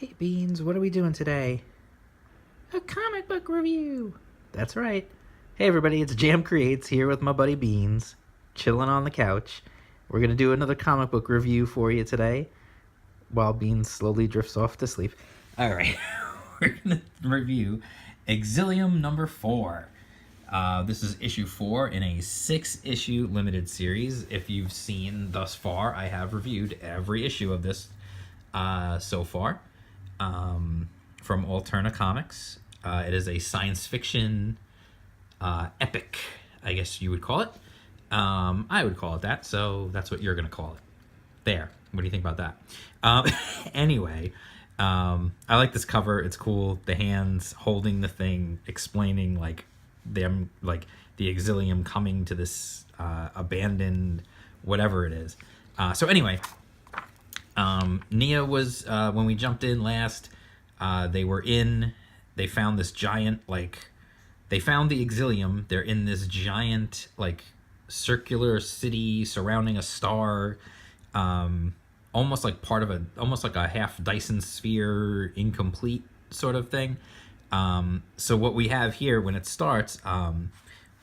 Hey Beans, what are we doing today? A comic book review! That's right. Hey everybody, it's Jam Creates here with my buddy Beans, chilling on the couch. We're gonna do another comic book review for you today, while Beans slowly drifts off to sleep. Alright, we're gonna review Exilium number 4. This is issue 4 in a 6-issue limited series. If you've seen thus far, I have reviewed every issue of this so far. From Alterna Comics. It is a science fiction epic, I guess you would call it. I would call it that, so that's what you're going to call it. There. What do you think about that? Anyway, I like this cover. It's cool. The hands holding the thing, explaining like them, like the Exilium coming to this abandoned whatever it is. So anyway, Nia was, when we jumped in last, they found this giant, they found the Exilium. They're in this giant, circular city surrounding a star, almost like almost like a half Dyson sphere, incomplete sort of thing. So what we have here when it starts,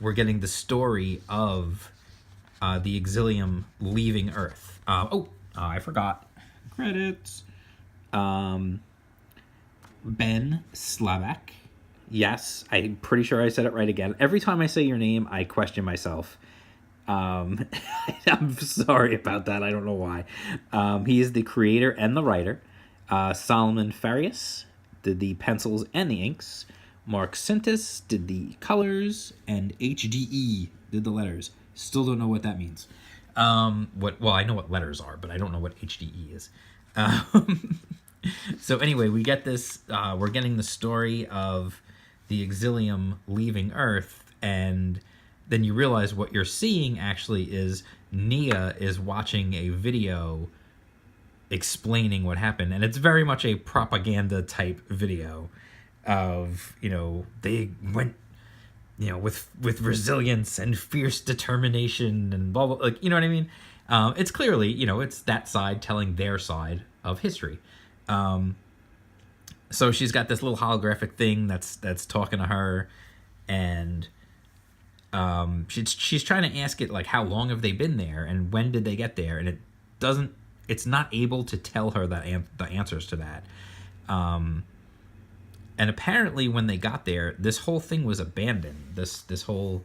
we're getting the story of, the Exilium leaving Earth. I forgot. Credits. Ben Slabak. Yes, I'm pretty sure I said it right again. Every time I say your name, I question myself. I'm sorry about that. I don't know why. He is the creator and the writer. Solomon Farias did the pencils and the inks. Mark Sintis did the colors, and HDE did the letters. Still don't know what that means. Well, I know what letters are, but I don't know what HDE is. So anyway, we get this, we're getting the story of the Exilium leaving Earth, and then you realize what you're seeing actually is Nia is watching a video explaining what happened, and it's very much a propaganda type video of, they went, with resilience and fierce determination and blah, blah, you know what I mean? It's clearly, it's that side telling their side of history. So she's got this little holographic thing that's talking to her, and she's trying to ask it how long have they been there and when did they get there, and it's not able to tell her the answers to that. And apparently when they got there, this whole thing was abandoned. This whole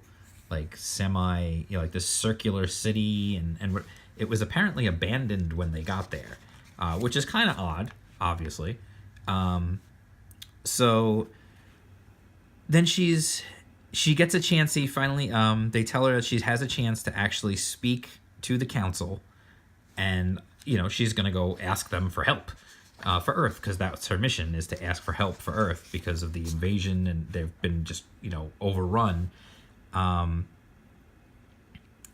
semi, this circular city, and it was apparently abandoned when they got there, which is kind of odd, obviously. So then she gets a chance. Finally, they tell her that she has a chance to actually speak to the council, and she's gonna go ask them for help for Earth, because that's her mission, is to ask for help for Earth because of the invasion, and they've been just overrun. And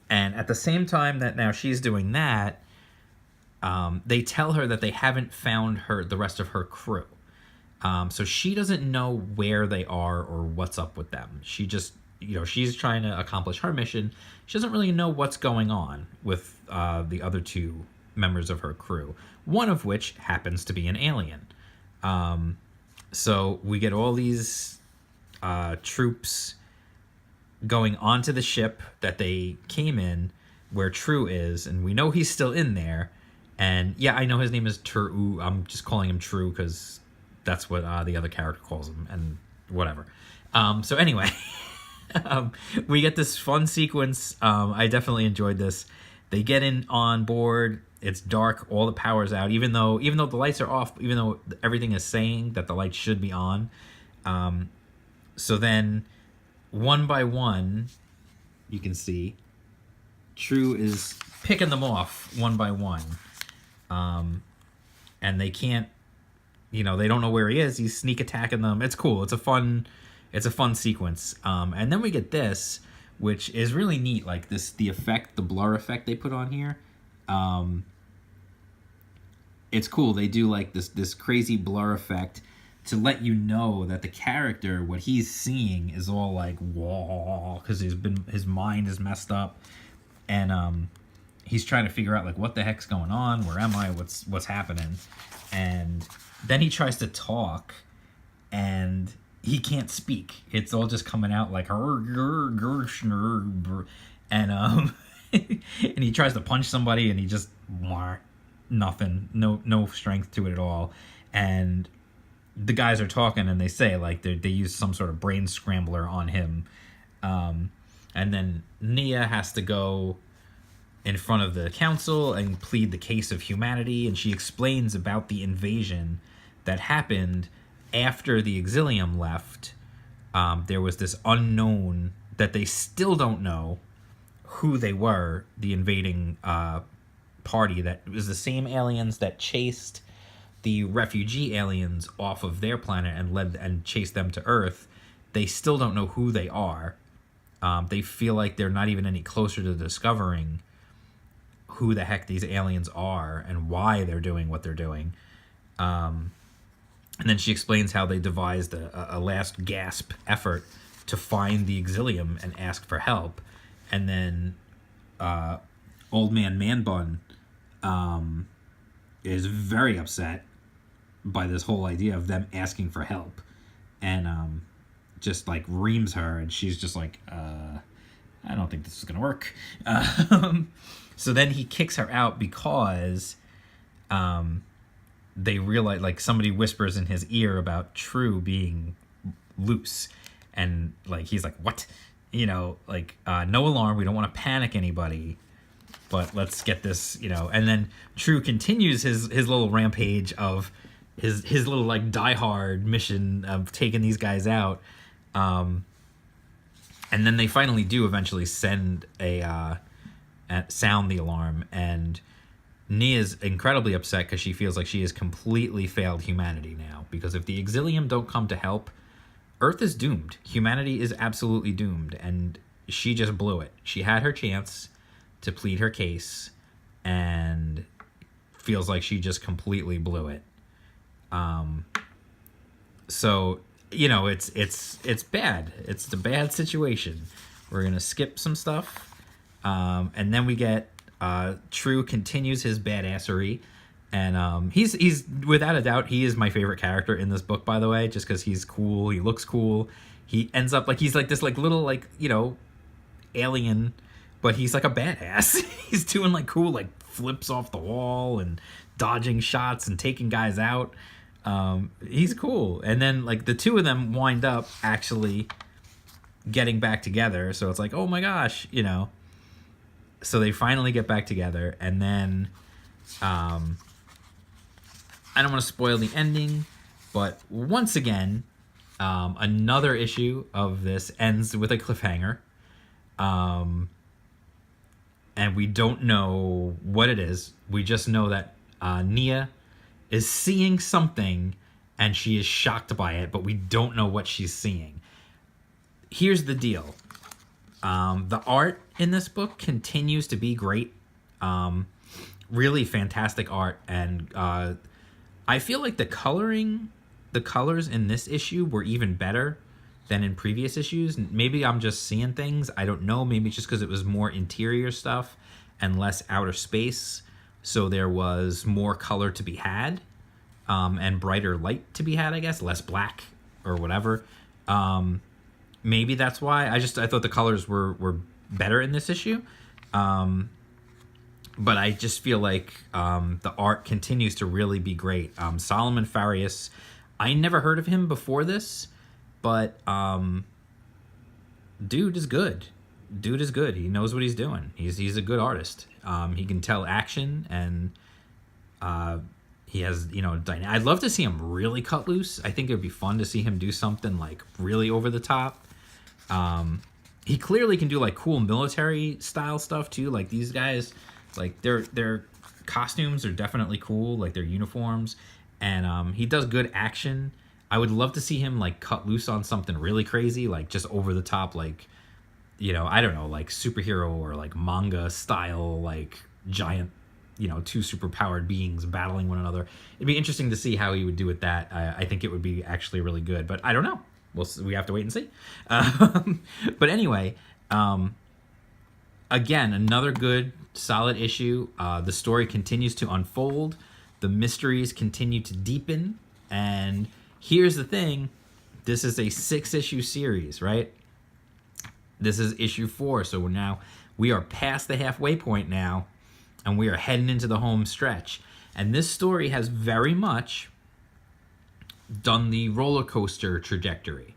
at the same time that now she's doing that, they tell her that they haven't found the rest of her crew. So she doesn't know where they are or what's up with them. She just, she's trying to accomplish her mission. She doesn't really know what's going on with the other two members of her crew, one of which happens to be an alien. So we get all these troops going onto the ship that they came in, where True is, and we know he's still in there. And yeah, I know his name is True. I'm just calling him True because that's what the other character calls him, and whatever. So anyway, we get this fun sequence. I definitely enjoyed this. They get in on board. It's dark. All the power's out. Even though the lights are off, even though everything is saying that the lights should be on. So then, one by one, you can see True is picking them off one by one. And they can't, they don't know where he is. He's sneak attacking them. It's cool. It's a fun sequence. And then we get this, which is really neat. The blur effect they put on here. It's cool. They do this crazy blur effect to let you know that the character, what he's seeing is all whoa, because his mind is messed up. And he's trying to figure out like what the heck's going on, where am I, what's happening, and then he tries to talk, and he can't speak. It's all just coming out like and and he tries to punch somebody, and he just nothing, no strength to it at all. And the guys are talking, and they say like they use some sort of brain scrambler on him, and then Nia has to go in front of the council and plead the case of humanity, and she explains about the invasion that happened after the Exilium left. There was this unknown that they still don't know who they were, the invading party that was the same aliens that chased the refugee aliens off of their planet and chased them to Earth. They still don't know who they are. They feel like they're not even any closer to discovering who the heck these aliens are and why they're doing what they're doing. And then she explains how they devised a last gasp effort to find the Exilium and ask for help. And then Old Man Bun is very upset by this whole idea of them asking for help, and just like reams her, and she's just like, I don't think this is gonna work. So then he kicks her out because they realize, like, somebody whispers in his ear about True being loose, and like he's like, what, like, no alarm, we don't want to panic anybody, but let's get this, and then True continues his little rampage of his little like diehard mission of taking these guys out, and then they finally do eventually send sound the alarm, and Nia's incredibly upset because she feels like she has completely failed humanity now, because if the Exilium don't come to help, Earth is doomed. Humanity is absolutely doomed, and she just blew it. She had her chance to plead her case, and feels like she just completely blew it. So it's bad. It's a bad situation. We're gonna skip some stuff, and then we get True continues his badassery, and he's without a doubt, he is my favorite character in this book, by the way, just because he's cool, he looks cool, he ends up like he's like this like little like alien, but he's like a badass. He's doing like cool like flips off the wall and dodging shots and taking guys out. He's cool. And then like the two of them wind up actually getting back together, so it's like, oh my gosh, so they finally get back together, and then I don't want to spoil the ending, but once again, another issue of this ends with a cliffhanger, and we don't know what it is. We just know that Nia is seeing something, and she is shocked by it, but we don't know what she's seeing. Here's the deal. The art in this book continues to be great. Really fantastic art, and I feel like the colors in this issue were even better than in previous issues. Maybe I'm just seeing things, I don't know. Maybe it's just because it was more interior stuff and less outer space, so there was more color to be had, and brighter light to be had, I guess, less black or whatever. Maybe that's why. I thought the colors were better in this issue. But I just feel like the art continues to really be great. Solomon Farias, I never heard of him before this, but dude is good. He knows what he's doing. He's a good artist. He can tell action, and he has, I'd love to see him really cut loose. I think it would be fun to see him do something like really over the top. He clearly can do like cool military style stuff too. Like these guys, like their costumes are definitely cool, like their uniforms, and he does good action. I would love to see him like cut loose on something really crazy, like just over the top, like, I don't know, like superhero or like manga style, like giant, two superpowered beings battling one another. It'd be interesting to see how he would do with that. I think it would be actually really good, but I don't know. We have to wait and see. But anyway, again, another good solid issue. The story continues to unfold. The mysteries continue to deepen. And here's the thing. This is a 6-issue series, right? This is issue 4. So we are past the halfway point now. And we are heading into the home stretch. And this story has very much done the roller coaster trajectory.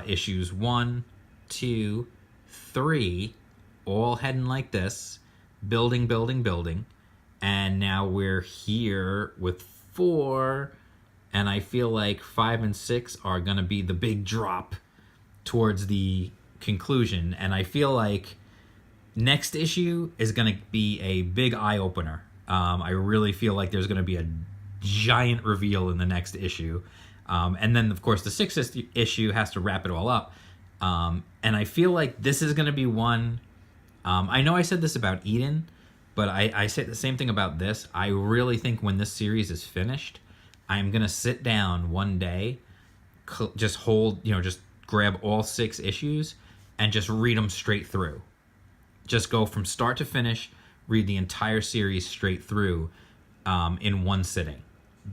Issues 1, 2, 3, all heading like this, building, and now we're here with 4, and I feel like 5 and 6 are going to be the big drop towards the conclusion, and I feel like next issue is going to be a big eye-opener. I really feel like there's going to be a giant reveal in the next issue. And then, of course, the 6th issue has to wrap it all up. And I feel like this is going to be one... I know I said this about Eden, but I said the same thing about this. I really think when this series is finished, I'm going to sit down one day, just grab all 6 issues and just read them straight through. Just go from start to finish, read the entire series straight through in one sitting.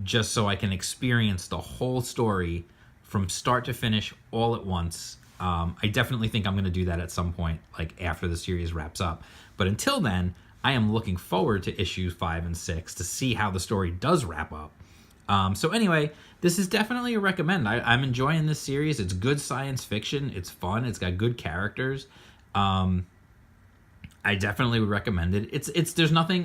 Just so I can experience the whole story from start to finish all at once. I definitely think I'm going to do that at some point, like after the series wraps up. But until then, I am looking forward to issues 5 and 6 to see how the story does wrap up. So anyway, this is definitely a recommend. I'm enjoying this series. It's good science fiction. It's fun. It's got good characters. I definitely would recommend it. There's nothing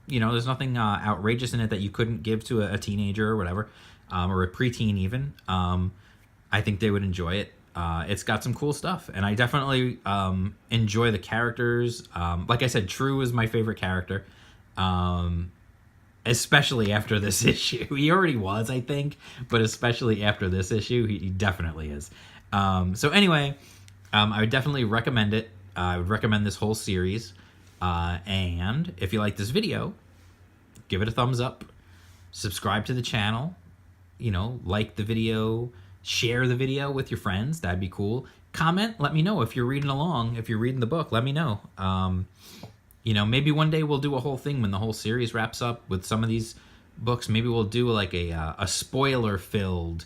there's nothing outrageous in it that you couldn't give to a teenager or whatever, or a preteen even. I think they would enjoy it. It's got some cool stuff, and I definitely enjoy the characters. Like I said, True is my favorite character, especially after this issue. He already was, I think, but especially after this issue, he definitely is. So anyway, I would definitely recommend it. I would recommend this whole series. And if you like this video, give it a thumbs up. Subscribe to the channel. Like the video. Share the video with your friends. That'd be cool. Comment. Let me know if you're reading along. If you're reading the book, let me know. Maybe one day we'll do a whole thing when the whole series wraps up with some of these books. Maybe we'll do like a spoiler-filled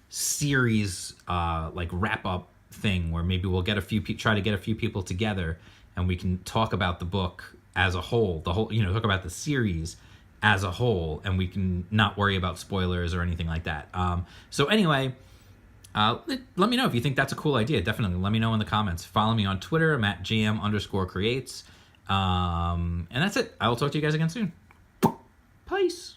series wrap-up thing where maybe we'll try to get a few people together and we can talk about the book as a whole, talk about the series as a whole, and we can not worry about spoilers or anything like that. So anyway, let me know if you think that's a cool idea. Definitely let me know in the comments. Follow me on Twitter. I'm at jm_creates. And that's it. I will talk to you guys again soon. Peace.